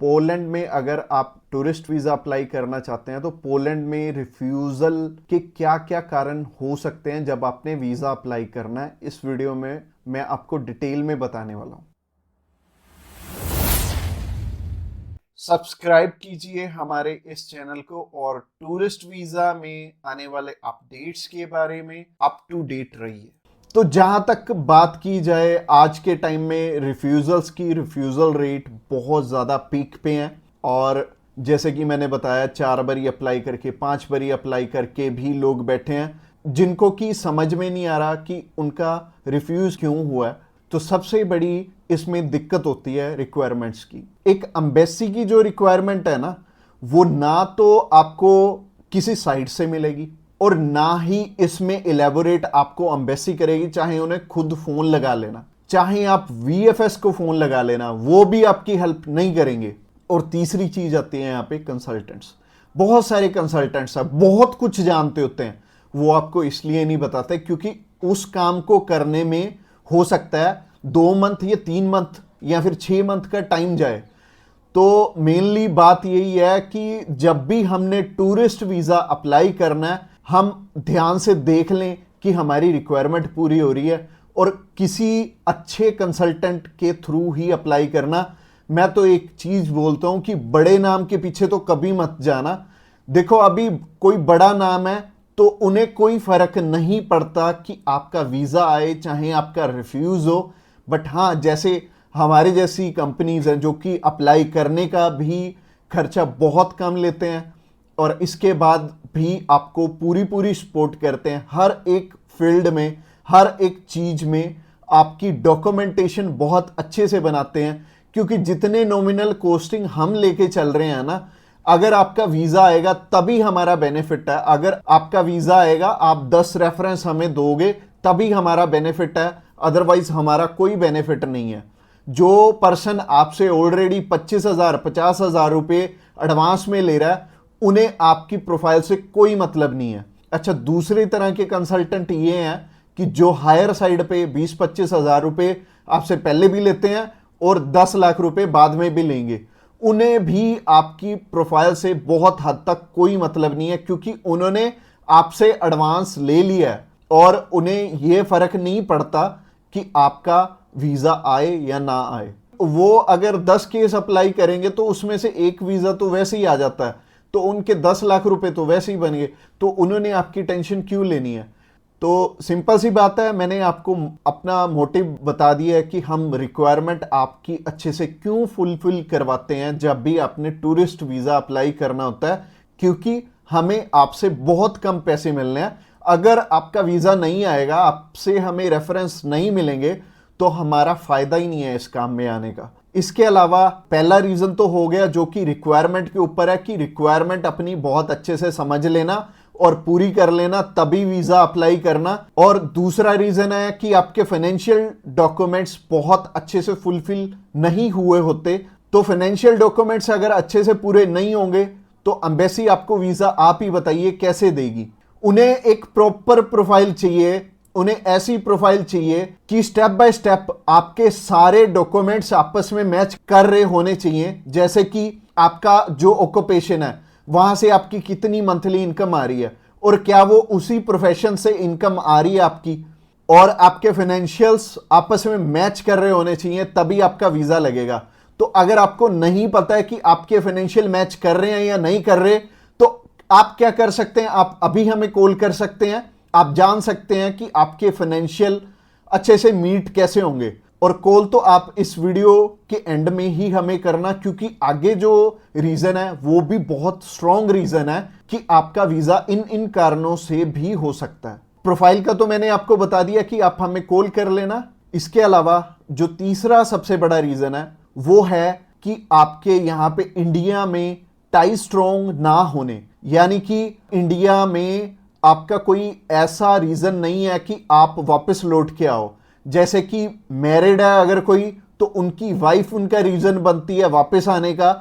Poland में अगर आप टूरिस्ट वीज़ा अप्लाई करना चाहते हैं तो पोलैंड में रिफ्यूज़ल के क्या क्या कारण हो सकते हैं जब आपने वीज़ा अप्लाई करना है, इस वीडियो में मैं आपको डिटेल में बताने वाला हूं। सब्सक्राइब कीजिए हमारे इस चैनल को और टूरिस्ट वीज़ा में आने वाले अपडेट्स के बारे में अप टू डेट रहिए। तो जहां तक बात की जाए आज के टाइम में रिफ्यूजल्स की, रिफ्यूजल रेट बहुत ज़्यादा पीक पे हैं और जैसे कि मैंने बताया 4 बारी अप्लाई करके 5 बारी अप्लाई करके भी लोग बैठे हैं जिनको कि समझ में नहीं आ रहा कि उनका रिफ्यूज़ क्यों हुआ है। तो सबसे बड़ी इसमें दिक्कत होती है रिक्वायरमेंट्स की। एक एम्बेसी की जो रिक्वायरमेंट है ना, वो ना तो आपको किसी साइट से मिलेगी और ना ही इसमें इलेबोरेट आपको एम्बेसी करेगी, चाहे उन्हें खुद फोन लगा लेना, चाहे आप वीएफएस को फोन लगा लेना, वो भी आपकी हेल्प नहीं करेंगे। और तीसरी चीज आती है यहाँ पे कंसल्टेंट्स। बहुत सारे कंसल्टेंट्स हैं, बहुत कुछ जानते होते हैं, वो आपको इसलिए नहीं बताते क्योंकि उस काम को करने में हो सकता है 2 मंथ या 3 मंथ या फिर 6 मंथ का टाइम जाए। तो मेनली बात यही है कि जब भी हमने टूरिस्ट वीज़ा अप्लाई करना है, हम ध्यान से देख लें कि हमारी रिक्वायरमेंट पूरी हो रही है और किसी अच्छे कंसल्टेंट के थ्रू ही अप्लाई करना। मैं तो एक चीज़ बोलता हूं कि बड़े नाम के पीछे तो कभी मत जाना। देखो, अभी कोई बड़ा नाम है तो उन्हें कोई फर्क नहीं पड़ता कि आपका वीज़ा आए चाहे आपका रिफ्यूज़ हो। बट हाँ, जैसे हमारे जैसी कंपनीज हैं जो कि अप्लाई करने का भी खर्चा बहुत कम लेते हैं और इसके बाद भी आपको पूरी पूरी सपोर्ट करते हैं हर एक फील्ड में, हर एक चीज में आपकी डॉक्यूमेंटेशन बहुत अच्छे से बनाते हैं। क्योंकि जितने नॉमिनल कॉस्टिंग हम लेके चल रहे हैं ना, अगर आपका वीजा आएगा तभी हमारा बेनिफिट है। अगर आपका वीजा आएगा, आप 10 रेफरेंस हमें दोगे तभी हमारा बेनिफिट है, अदरवाइज हमारा कोई बेनिफिट नहीं है। जो पर्सन आपसे ऑलरेडी 25,000 50,000 रुपए एडवांस में ले रहा है, उन्हें आपकी प्रोफाइल से कोई मतलब नहीं है। अच्छा, दूसरी तरह के कंसल्टेंट ये हैं कि जो हायर साइड पे 20-25 हजार रुपए आपसे पहले भी लेते हैं और 10 लाख रुपए बाद में भी लेंगे। उन्हें भी आपकी प्रोफाइल से बहुत हद तक कोई मतलब नहीं है क्योंकि उन्होंने आपसे एडवांस ले लिया है और उन्हें यह फर्क नहीं पड़ता कि आपका वीजा आए या ना आए। वो अगर 10 केस अप्लाई करेंगे तो उसमें से एक वीजा तो वैसे ही आ जाता है, तो उनके 10 लाख रुपए तो वैसे ही बन गए। तो उन्होंने आपकी टेंशन क्यों लेनी है? तो सिंपल सी बात है, मैंने आपको अपना मोटिव बता दिया है कि हम रिक्वायरमेंट आपकी अच्छे से क्यों फुलफिल करवाते हैं जब भी आपने टूरिस्ट वीजा अप्लाई करना होता है। क्योंकि हमें आपसे बहुत कम पैसे मिलने हैं। अगर आपका वीजा नहीं आएगा, आपसे हमें रेफरेंस नहीं मिलेंगे, तो हमारा फायदा ही नहीं है इस काम में आने का। इसके अलावा पहला रीजन तो हो गया जो कि रिक्वायरमेंट के ऊपर है कि रिक्वायरमेंट अपनी बहुत अच्छे से समझ लेना और पूरी कर लेना, तभी वीजा अप्लाई करना। और दूसरा रीजन है कि आपके फाइनेंशियल डॉक्यूमेंट्स बहुत अच्छे से फुलफिल नहीं हुए होते। तो फाइनेंशियल डॉक्यूमेंट्स अगर अच्छे से पूरे नहीं होंगे तो एम्बेसी आपको वीजा, आप ही बताइए, कैसे देगी? उन्हें एक प्रॉपर प्रोफाइल चाहिए, उन्हें ऐसी प्रोफाइल चाहिए कि स्टेप बाय स्टेप आपके सारे डॉक्यूमेंट्स आपस में मैच कर रहे होने चाहिए। जैसे कि आपका जो ऑक्यूपेशन है, वहां से आपकी कितनी मंथली इनकम आ रही है और क्या वो उसी प्रोफेशन से इनकम आ रही है आपकी, और आपके फाइनेंशियल्स आपस में मैच कर रहे होने चाहिए, तभी आपका वीजा लगेगा। तो अगर आपको नहीं पता है कि आपके फाइनेंशियल मैच कर रहे हैं या नहीं कर रहे, तो आप क्या कर सकते हैं? आप अभी हमें कॉल कर सकते हैं, आप जान सकते हैं कि आपके फाइनेंशियल अच्छे से मीट कैसे होंगे। और कॉल तो आप इस वीडियो के एंड में ही हमें करना, क्योंकि आगे जो रीजन है वो भी बहुत स्ट्रॉन्ग रीजन है कि आपका वीजा इन इन कारणों से भी हो सकता है। प्रोफाइल का तो मैंने आपको बता दिया कि आप हमें कॉल कर लेना। इसके अलावा जो तीसरा सबसे बड़ा रीजन है वो है कि आपके यहां पे इंडिया में टाई स्ट्रॉन्ग ना होने, यानी कि इंडिया में आपका कोई ऐसा रीजन नहीं है कि आप वापस लौट के आओ। जैसे कि मैरिड है अगर कोई, तो उनकी वाइफ उनका रीजन बनती है वापस आने का,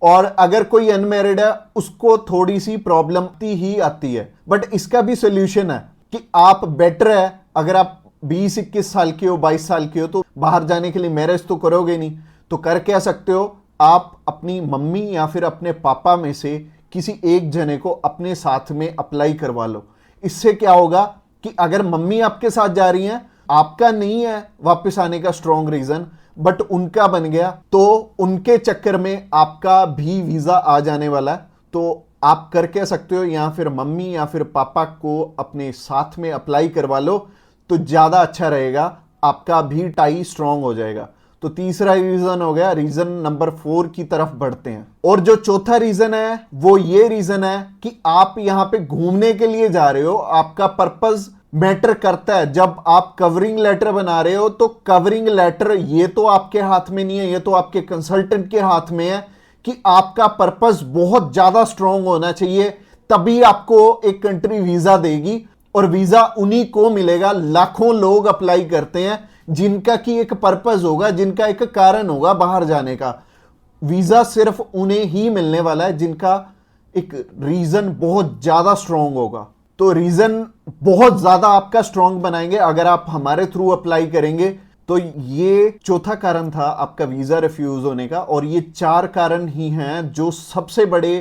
और अगर कोई अनमैरिड है उसको थोड़ी सी प्रॉब्लम ही आती है। बट इसका भी सोल्यूशन है कि आप बेटर है, अगर आप 20-21 साल के हो, 22 साल के हो, तो बाहर जाने के लिए मैरिज तो करोगे नहीं, तो कर क्या सकते हो, आप अपनी मम्मी या फिर अपने पापा में से किसी एक जने को अपने साथ में अप्लाई करवा लो। इससे क्या होगा कि अगर मम्मी आपके साथ जा रही हैं, आपका नहीं है वापस आने का स्ट्रॉन्ग रीजन, बट उनका बन गया, तो उनके चक्कर में आपका भी वीजा आ जाने वाला है। तो आप कर कह सकते हो या फिर मम्मी या फिर पापा को अपने साथ में अप्लाई करवा लो, तो ज्यादा अच्छा रहेगा, आपका भी टाई स्ट्रॉन्ग हो जाएगा। तो तीसरा रीजन हो गया। रीजन नंबर 4 की तरफ बढ़ते हैं। और जो चौथा रीजन है वो ये रीजन है कि आप यहां पे घूमने के लिए जा रहे हो, आपका पर्पस मैटर करता है। जब आप कवरिंग लेटर बना रहे हो तो कवरिंग लेटर ये तो आपके हाथ में नहीं है, ये तो आपके कंसल्टेंट के हाथ में है कि आपका पर्पस बहुत ज्यादा स्ट्रांग होना चाहिए, तभी आपको एक कंट्री वीजा देगी। और वीजा उन्हीं को मिलेगा, लाखों लोग अप्लाई करते हैं जिनका की एक पर्पस होगा, जिनका एक कारण होगा बाहर जाने का। वीजा सिर्फ उन्हें ही मिलने वाला है जिनका एक रीजन बहुत ज्यादा स्ट्रांग होगा। तो रीजन बहुत ज्यादा आपका स्ट्रांग बनाएंगे अगर आप हमारे थ्रू अप्लाई करेंगे। तो ये चौथा कारण था आपका वीजा रिफ्यूज होने का। और ये 4 कारण ही हैं जो सबसे बड़े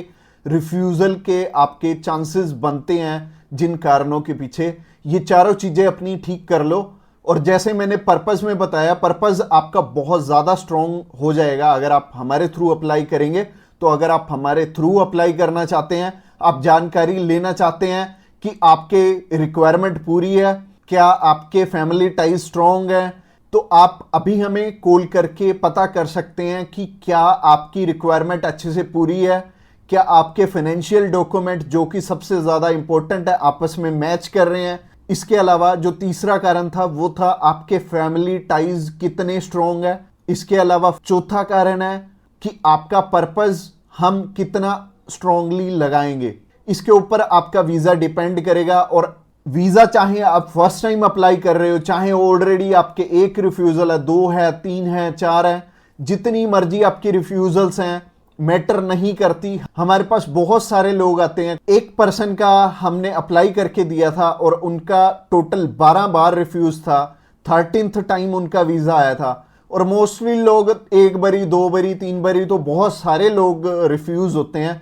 रिफ्यूजल के आपके चांसेस बनते हैं। जिन कारणों के पीछे ये चारों चीजें अपनी ठीक कर लो, और जैसे मैंने पर्पस में बताया, पर्पस आपका बहुत ज्यादा स्ट्रांग हो जाएगा अगर आप हमारे थ्रू अप्लाई करेंगे। तो अगर आप हमारे थ्रू अप्लाई करना चाहते हैं, आप जानकारी लेना चाहते हैं कि आपके रिक्वायरमेंट पूरी है, क्या आपके फैमिली टाइज स्ट्रांग है, तो आप अभी हमें कॉल करके पता कर सकते हैं कि क्या आपकी रिक्वायरमेंट अच्छे से पूरी है, क्या आपके फाइनेंशियल डॉक्यूमेंट जो कि सबसे ज्यादा इंपॉर्टेंट है आपस में मैच कर रहे हैं। इसके अलावा जो तीसरा कारण था वो था आपके फैमिली टाइज कितने स्ट्रांग है। इसके अलावा चौथा कारण है कि आपका पर्पस हम कितना स्ट्रांगली लगाएंगे। इसके ऊपर आपका वीजा डिपेंड करेगा। और वीजा चाहे आप फर्स्ट टाइम अप्लाई कर रहे हो, चाहे ऑलरेडी आपके एक रिफ्यूजल है, 2 है, 3 है, 4 है, जितनी मर्जी आपकी रिफ्यूजल्स हैं, मैटर नहीं करती। हमारे पास बहुत सारे लोग आते हैं। एक पर्सन का हमने अप्लाई करके दिया था और उनका टोटल 12 बार रिफ्यूज था, 13th टाइम उनका वीजा आया था। और मोस्टली लोग 1 बारी, 2 बारी, 3 बारी, तो बहुत सारे लोग रिफ्यूज होते हैं।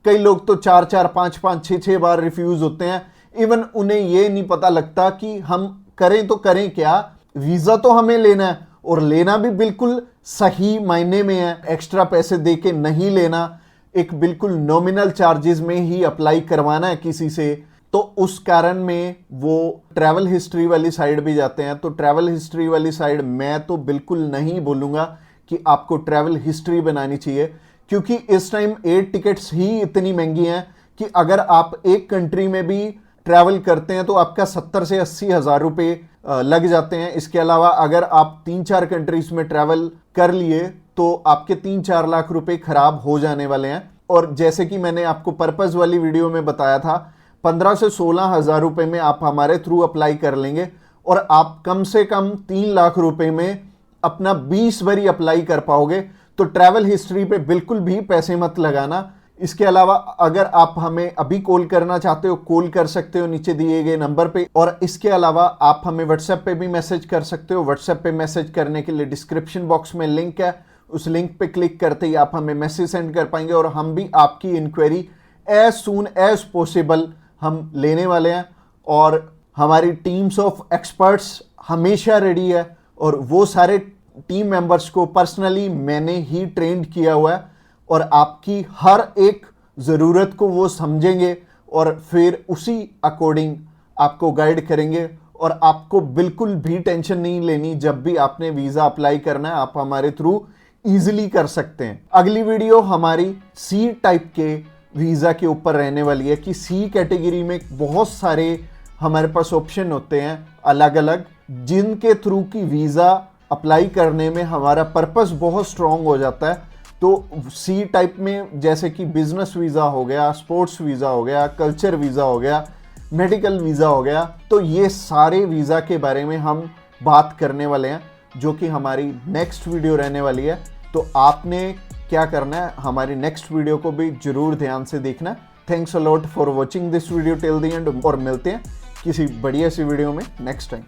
कई लोग तो 4-4, 5-5, 6-6 बार रिफ्यूज होते हैं। इवन उन्हें यह नहीं पता लगता कि हम करें तो करें क्या। वीजा तो हमें लेना है, और लेना भी बिल्कुल सही मायने में है, एक्स्ट्रा पैसे देके नहीं लेना, एक बिल्कुल नॉमिनल चार्जेस में ही अप्लाई करवाना है किसी से। तो उस कारण में वो ट्रैवल हिस्ट्री वाली साइड भी जाते हैं। तो ट्रैवल हिस्ट्री वाली साइड मैं तो बिल्कुल नहीं बोलूंगा कि आपको ट्रैवल हिस्ट्री बनानी चाहिए, क्योंकि इस टाइम एयर टिकट्स ही इतनी महंगी हैं कि अगर आप एक कंट्री में भी ट्रैवल करते हैं तो आपका 70 से 80 हजार रुपए लग जाते हैं। इसके अलावा अगर आप 3-4 कंट्रीज में ट्रैवल कर लिए तो आपके 3-4 लाख रुपए खराब हो जाने वाले हैं। और जैसे कि मैंने आपको पर्पस वाली वीडियो में बताया था, 15 से 16 हजार रुपए में आप हमारे थ्रू अप्लाई कर लेंगे और आप कम से कम 3 लाख रुपए में अपना 20 बारी अप्लाई कर पाओगे। तो ट्रैवल हिस्ट्री पे बिल्कुल भी पैसे मत लगाना। इसके अलावा अगर आप हमें अभी कॉल करना चाहते हो, कॉल कर सकते हो नीचे दिए गए नंबर पे। और इसके अलावा आप हमें व्हाट्सएप पे भी मैसेज कर सकते हो। व्हाट्सएप पे मैसेज करने के लिए डिस्क्रिप्शन बॉक्स में लिंक है, उस लिंक पे क्लिक करते ही आप हमें मैसेज सेंड कर पाएंगे और हम भी आपकी inquiry as soon as possible हम लेने वाले हैं। और हमारी टीम्स ऑफ एक्सपर्ट्स हमेशा रेडी है और वो सारे टीम मेंबर्स को पर्सनली मैंने ही ट्रेंड किया हुआ है और आपकी हर एक ज़रूरत को वो समझेंगे और फिर उसी अकॉर्डिंग आपको गाइड करेंगे। और आपको बिल्कुल भी टेंशन नहीं लेनी, जब भी आपने वीज़ा अप्लाई करना है आप हमारे थ्रू इजीली कर सकते हैं। अगली वीडियो हमारी सी टाइप के वीज़ा के ऊपर रहने वाली है कि सी कैटेगरी में बहुत सारे हमारे पास ऑप्शन होते हैं अलग अलग, जिनके थ्रू की वीज़ा अप्लाई करने में हमारा पर्पस बहुत स्ट्रांग हो जाता है। तो सी टाइप में जैसे कि बिजनेस वीज़ा हो गया, स्पोर्ट्स वीज़ा हो गया, कल्चर वीज़ा हो गया, मेडिकल वीज़ा हो गया, तो ये सारे वीज़ा के बारे में हम बात करने वाले हैं, जो कि हमारी नेक्स्ट वीडियो रहने वाली है। तो आपने क्या करना है, हमारी नेक्स्ट वीडियो को भी जरूर ध्यान से देखना। Thanks a lot for watching this video till the end, और मिलते हैं किसी बढ़िया सी वीडियो में नेक्स्ट टाइम।